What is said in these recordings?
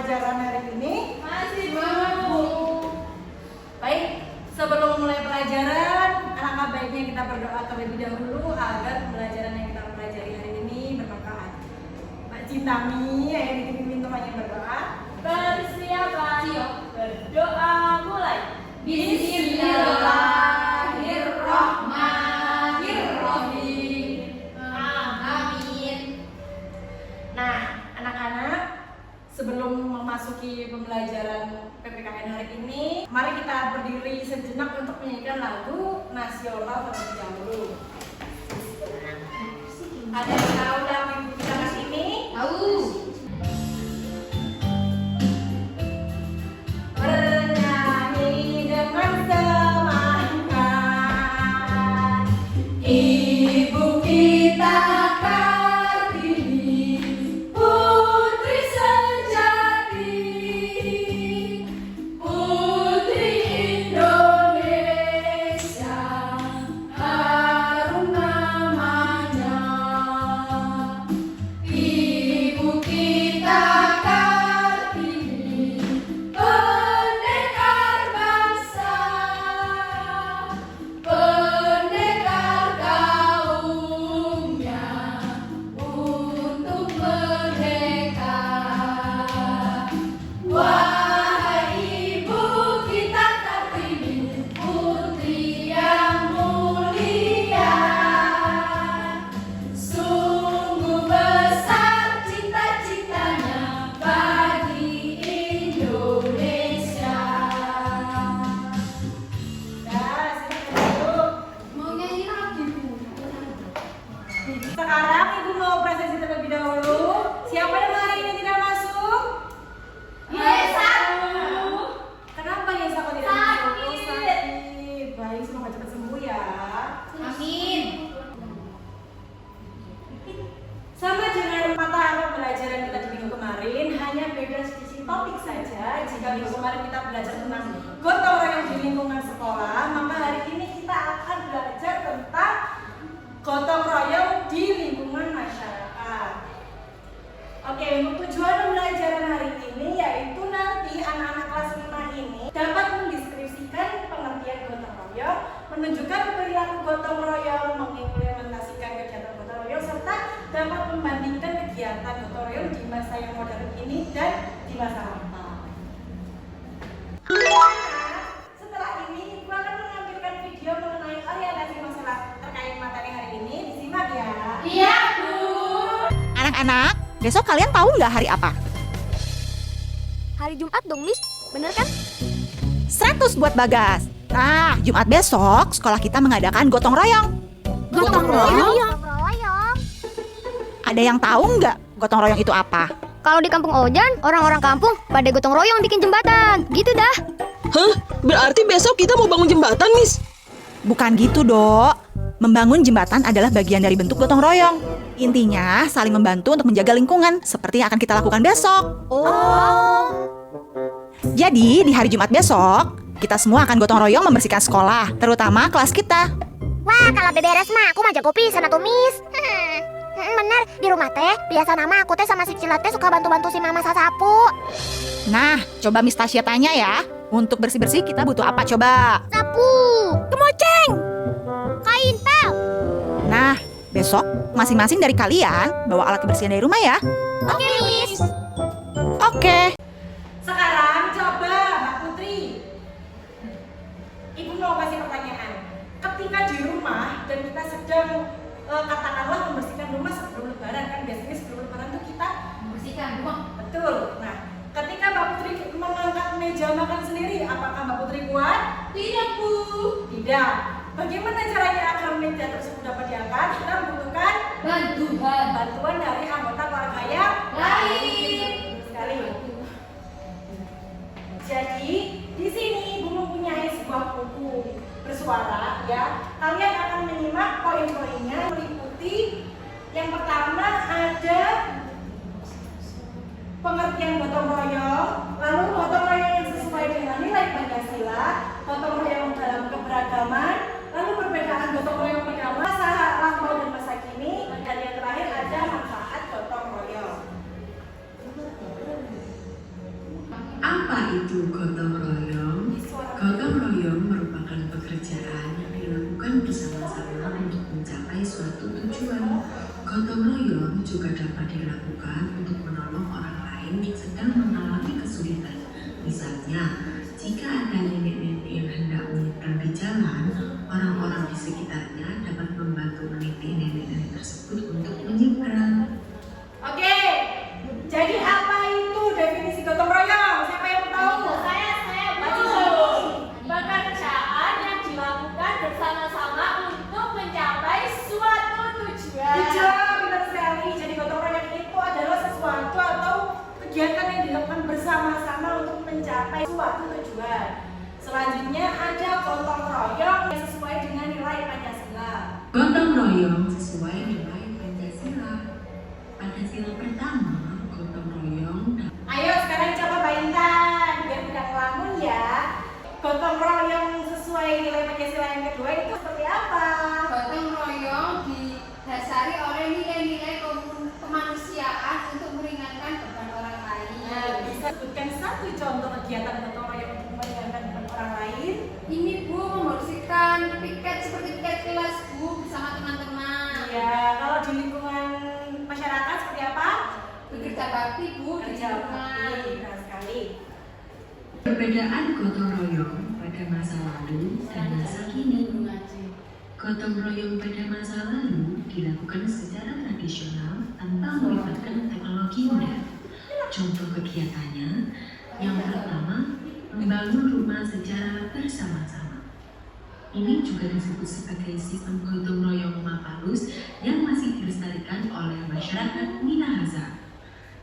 pelajaran hari ini? Masih belum, Bu. Baik, sebelum mulai pelajaran, alangkah baiknya kita berdoa terlebih dahulu agar pembelajaran yang kita pelajari hari ini bermanfaat. Mbak Cintami, yang dipimpin temannya berdoa. Persiapan, berdoa mulai. Bismillahirrahmanirrahim. Amin. Nah, anak-anak, sebelum memasuki pembelajaran PPKN hari ini, mari kita berdiri sejenak untuk menyanyikan lagu nasional terlebih dahulu. Ada yang tahu lagu ibu kita mas ini? Tahu. Bernyanyi dengan semangat, ibu kita Kartini, putri sejati, putri Indonesia, harum namanya. Ibu kita Kartini, pendekar bangsa, pendekar kaumnya untuk merdeka. Wahai ibu kita Kartini, putri yang mulia, sungguh besar cita-citanya bagi Indonesia. Nah, sini duduk. Mau nyanyi lagi, Bu. Sekarang ibu mau presentasi terlebih dahulu. Siapa yang hari ini tidak masuk? Yesa. Kenapa Yesa kok tidak masuk? Oh, sakit. Baik, semoga cepat sembuh ya. Amin. Sama dengan mata harapan pelajaran kita di minggu kemarin, hanya beda sisi topik saja. Jika minggu kemarin kita belajar tentang gotong royong di lingkungan sekolah, maka hari ini kita akan belajar tentang gotong royong di lingkungan masyarakat. Oke, untuk tujuan pembelajaran hari ini yaitu nanti anak-anak kelas 5 ini dapat mendeskripsikan pengertian gotong royong, menunjukkan perilaku gotong royong, mengimplementasikan kegiatan gotong royong, serta dapat membandingkan kegiatan gotong royong di masa yang modern ini dan di masa lampau. Nah, setelah ini ibu akan menampilkan video mengenai orientasi masalah terkait materi hari ini. Disimak ya. Iya, Bu. Anak-anak, besok kalian tahu nggak hari apa? Hari Jumat dong, Miss. Bener kan? 100 buat Bagas. Nah, Jumat besok sekolah kita mengadakan gotong royong. Gotong royong. Ada yang tahu nggak gotong royong itu apa? Kalau di kampung Ojan, orang-orang kampung pada gotong royong bikin jembatan. Gitu dah. Hah? Berarti besok kita mau bangun jembatan, Miss? Bukan gitu, Dok. Membangun jembatan adalah bagian dari bentuk gotong royong. Intinya saling membantu untuk menjaga lingkungan, seperti yang akan kita lakukan besok. Jadi, di hari Jumat besok, kita semua akan gotong royong membersihkan sekolah, terutama kelas kita. Wah, kalau beberes mah aku mah jago pisan atuh, Miss. Bener, di rumah teh biasa nama aku teh sama si Cilat teh suka bantu-bantu si mama sasapu. Nah, coba Miss Tasya tanya ya. Untuk bersih-bersih kita butuh apa coba? Sapu, kemoceng, kain pel. Nah, besok masing-masing dari kalian bawa alat kebersihan dari rumah ya. Oke, Miss. Oke. Sekarang coba Mbak Putri. Ibu mau kasih pertanyaan. Ketika di rumah dan kita sedang katakanlah membersihkan rumah sebelum lebaran, kan biasanya sebelum lebaran tuh kita Bersihkan rumah. betul. Nah, ketika Mbak Putri mengangkat meja makan sendiri, apakah Mbak Putri kuat? Tidak, Bu. Tidak. Bagaimana caranya agar meja tersebut dapat diangkat? Kita membutuhkan bantuan dari anggota keluarga yang Lain. sekali. Jadi di sini Ibu mempunyai sebuah buku bersuara ya. Kalian akan menyimak poin-poinnya meliputi yang pertama ada pengertian gotong royong, lalu gotong royong yang sesuai dengan nilai Pancasila, gotong royong dalam keberagaman, lalu perbedaan gotong royong pada masa lampau dan masa kini, dan yang terakhir ada manfaat gotong royong. Apa itu gotong royong? Gotong royong merupakan pekerjaan yang dilakukan bersama-sama untuk mencapai suatu tujuan. Gotong royong juga dapat dilakukan untuk menolong orang lain yang sedang mengalami kesulitan. Misalnya, jika ada nenek-nenek yang hendak menyeberang di jalan, orang-orang di sekitarnya dapat membantu meniti nenek-nenek tersebut untuk menyeberang. Oke, jadi apa itu definisi gotong royong? Siapa yang tahu? Saya Maju. pekerjaan yang dilakukan bersama-sama untuk mencapai suatu tujuan. Bijak, benar sekali. Jadi gotong royong itu adalah sesuatu atau kegiatan yang dilakukan bersama-sama untuk mencapai suatu tujuan. Selanjutnya ada gotong royong yang sesuai dengan nilai Pancasila. Gotong royong sesuai nilai Pancasila. Pancasila pertama, gotong royong Ayo sekarang coba Mbak Intan, biar tidak ngelamun ya. Gotong royong sesuai nilai Pancasila yang kedua itu seperti apa? Gotong royong didasari oleh nilai-nilai kemanusiaan untuk meringankan beban orang lain. Nah, bisa sebutkan satu contoh kegiatan gotong royong untuk meringankan beban orang lain? Ini Bu membersihkan piket seperti piket kelas Bu bersama teman-teman. Ya, kalau di lingkungan masyarakat seperti apa? Bekerja bakti Bu di Kerja lingkungan. bakti, benar sekali. Perbedaan gotong royong pada masa lalu dan masa kini. Gotong royong pada masa lalu dilakukan secara tradisional tanpa melibatkan teknologi modern. Contoh kegiatannya, yang pertama, membangun rumah secara bersama-sama. Ini juga disebut sebagai sistem gotong royong Mapalus yang masih dilestarikan oleh masyarakat Minahasa.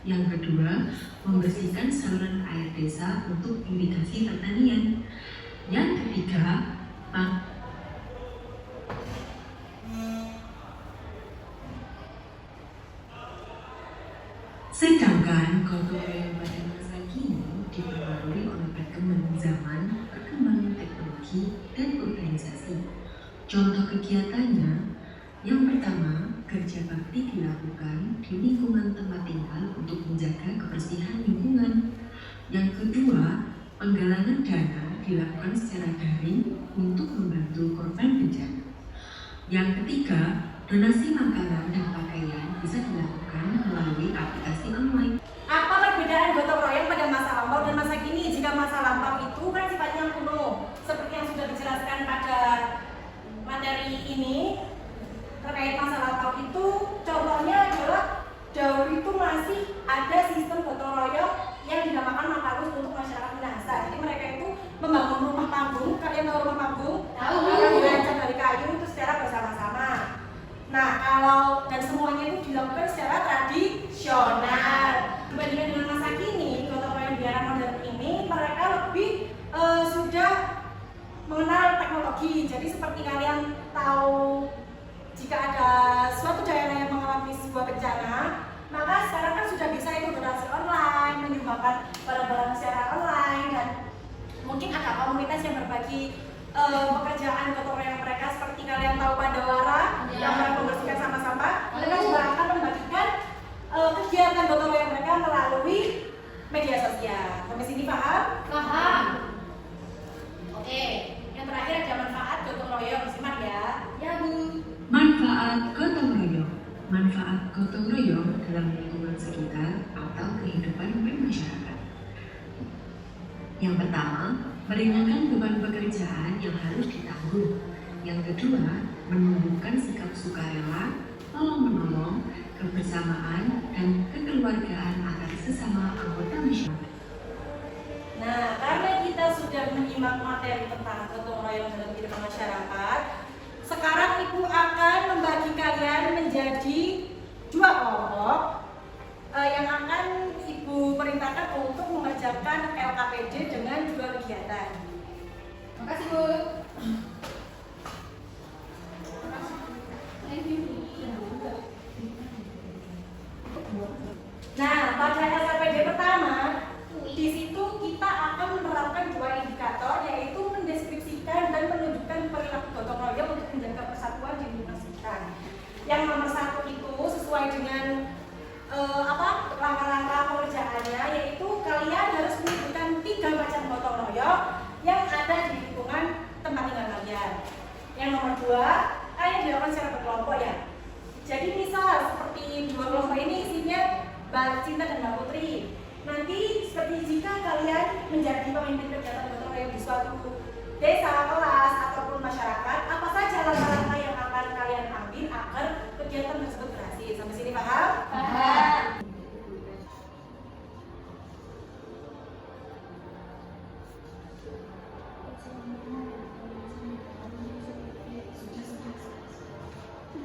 Yang kedua, membersihkan saluran air desa untuk irigasi pertanian. Yang ketiga, sedangkan gotong royong pada masa kini dipengaruhi oleh perkembangan zaman, perkembangan teknologi, dan organisasi. Contoh kegiatannya, yang pertama, kerja bakti dilakukan di lingkungan tempat tinggal untuk menjaga kebersihan lingkungan. Yang kedua, penggalangan dana dilakukan secara daring untuk membantu korban bencana. Yang ketiga, donasi makanan dan pakaian bisa dilakukan melalui aplikasi online. Apa perbedaan gotong royong pada masa lampau dan masa kini? Jika masa lampau itu kan sifatnya kuno, seperti yang sudah dijelaskan pada materi ini. Terkait masa lampau itu, contohnya adalah dahulu itu masih ada sistem gotong royong yang dinamakan Mapalus untuk masyarakat Minahasa. Jadi mereka itu membangun rumah panggung. Kalian tahu rumah panggung? Tahu. Yang dirancang dari kayu itu secara bersama-sama. Nah, kalau dan semuanya itu dilakukan secara tradisional. Dibandingkan dengan masa kini, gotong royong di era modern ini, mereka lebih sudah mengenal teknologi. Jadi seperti kalian tahu, jika ada suatu daerah yang mengalami sebuah bencana, maka sekarang kan sudah bisa itu donasi online, menyumbangkan barang-barang secara online, dan mungkin ada komunitas yang berbagi pekerjaan gotong royong mereka. Seperti kalian tahu Pandawara yang mereka membersihkan sampah-sampah, mereka juga akan membagikan kegiatan gotong royong mereka melalui media sosial. Sampai sini paham? Paham. Oke, yang terakhir ada manfaat gotong royong, simak ya. Ya Bu. Manfaat gotong royong. Manfaat gotong royong dalam lingkungan sekitar atau kehidupan bermasyarakat. Yang pertama, meringankan beban pekerjaan yang harus ditanggung. Yang kedua, menumbuhkan sikap sukarela, tolong-menolong, kebersamaan, dan kekeluargaan antar sesama anggota masyarakat. Nah, karena kita sudah menyimak materi tentang gotong royong dalam kehidupan masyarakat, sekarang Ibu akan membagi kalian menjadi dua kelompok yang akan Ibu perintahkan untuk mengerjakan LKPD dengan dua kegiatan. Makasih Bu. Nah, pada LKPD pertama, di situ kita akan menerapkan dua indikator, yaitu mendeskripsikan dan menunjukkan perilaku gotong royong untuk menjaga persatuan di lingkungan sekitar. Yang nomor satu itu sesuai dengan langkah-langkah pengerjaannya, yaitu kalian harus menunjukkan 3 Yang nomor 2, kalian dilakukan secara berkelompok ya. Jadi misal seperti 2 kelompok ini isinya Mbak Cinta dan Mbak Putri. Nanti seperti jika kalian menjadi pemimpin kegiatan gotong royong di suatu desa, kelas, ataupun masyarakat, apa saja langkah-langkah yang akan kalian ambil agar kegiatan tersebut berhasil? Sampai sini paham? Paham.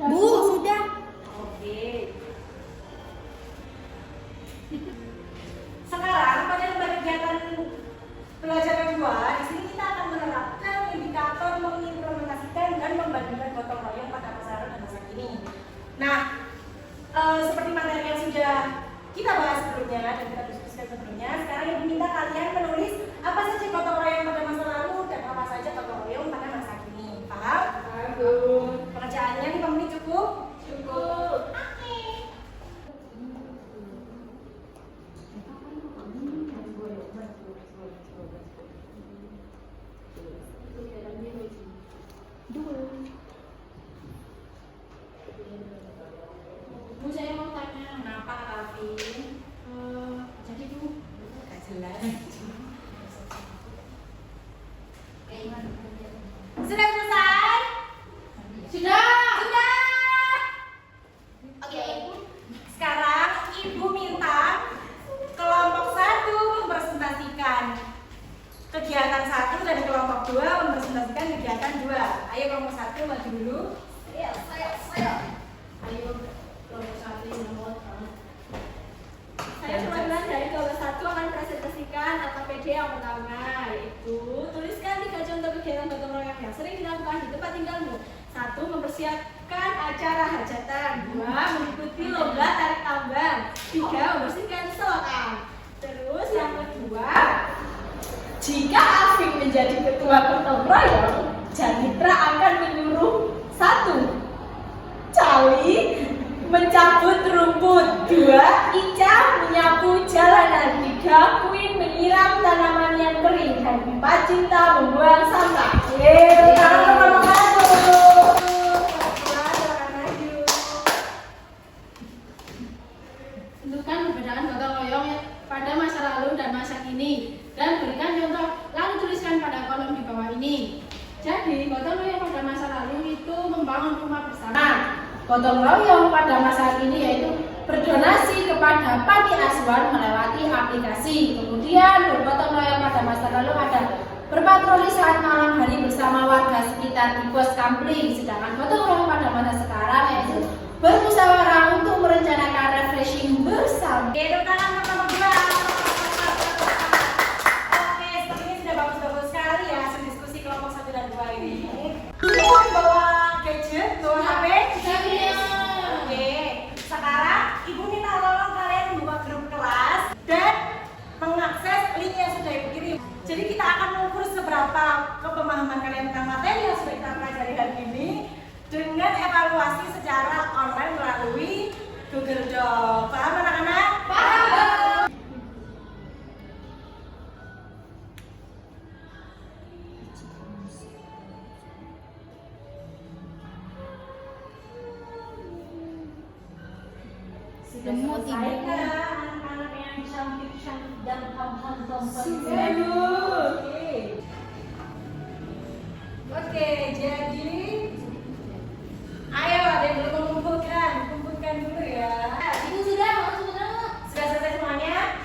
Bu, sudah. Oke. Sekarang pada lembar kegiatan belajar kedua, di sini kita akan menerapkan indikator mengimplementasikan dan membandingkan gotong royong pada masa lalu dan masa kini. Nah, seperti materi yang sudah kita bahas sebelumnya dan kita diskusikan sebelumnya, sekarang yang diminta kalian menulis apa saja gotong royong pada masa lalu dan apa saja gotong royong pada masa kini. Paham? Paham. Pengerjaannya 5 menit cukup? Cukup. Oke. Bu, saya mau tanya. Kenapa Alvin? Jadi Bu, Gak jelas. Sudah selesai? sudah. Sudah. Oke. Sekarang Ibu minta kelompok 1 mempresentasikan kegiatan 1 dan kelompok 2 mempresentasikan kegiatan 2. Ayo kelompok 1 maju dulu. Saya. Ayo, kelompok 1 yang nomor. Saya perwakilan dari kelompok 1 akan presentasikan atau PD yang pertama, yaitu tuliskan 3 contoh kegiatan gotong royong yang sering dilakukan di tempat tinggalmu. 1. Mempersiapkan acara hajatan. 2. Mengikuti lomba tarik tambang. 3. Membersihkan selokan. Terus yang kedua, jika Afif menjadi ketua gotong royong, Janitra akan menyuruh 1. Cali mencabut rumput. 2. Ica menyapu jalanan. 3. Queen menyiram tanaman yang kering. Dan 4. Cinta membuang sampah. Yeay, tangan pertama maju. Silakan maju. Tentukan perbedaan gotong royong pada masa lalu dan masa kini dan berikan contoh, lalu tuliskan pada kolom di bawah ini. Jadi, gotong royong pada masa lalu itu membangun rumah bersama. Gotong royong pada masa kini yaitu berdonasi kepada panti asuhan melewati aplikasi. Kemudian bergotong royong pada masa lalu ada berpatroli saat malam hari bersama warga sekitar di pos kampling. Sedangkan gotong royong pada masa sekarang yaitu bermusyawarah untuk merencanakan refreshing bersama. Oke, tepuk tangan untuk nomor 2. Oke, sepertinya sudah bagus-bagus sekali ya hasil diskusi kelompok 1 dan 2 ini. Bawa gadget, bawa HP? Oke, sekarang Ibu minta tolong kalian membuka grup kelas dan mengakses link yang sudah Ibu kirim. Jadi kita akan mengukur seberapa kepemahaman kalian tentang materi yang sudah kita pelajari hari ini dengan evaluasi secara online melalui Google Doc. Paham anak-anak? Paham. Sudah selesai kah anak-anak yang cantik-cantik dan handsome Sudah, Bu. Oke, jadi ayo ada yang belum mengumpulkan, kumpulkan dulu ya. Ibu sudah. Sudah selesai semuanya?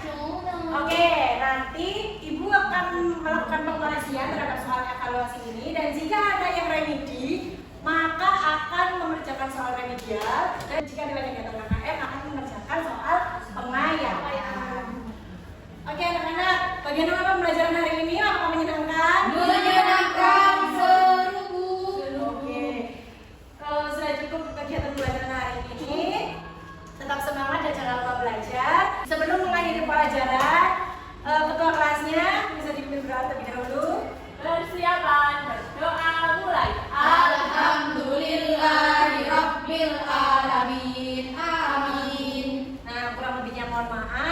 Oke, nanti Ibu akan melakukan pengoreksian terhadap soal evaluasi ini dan jika ada yang remedi, maka akan mengerjakan soal remedial dan jika ada yang kegiatan KKN akan mengerjakan soal pengayaan. Oke anak-anak, bagaimana pembelajaran hari ini? Apakah menyenangkan? Menyenangkan, seru, Bu. Oke, kalau sudah cukup kegiatan pembelajaran hari ini, tetap semangat dan jangan lupa belajar. Sebelum mengakhiri pelajaran, ketua kelasnya bisa dipimpin berdoa terlebih dahulu. Persiapan berdoa mulai. Alhamdulillahirabbil alamin. Amin. Nah, kurang lebihnya mohon maaf.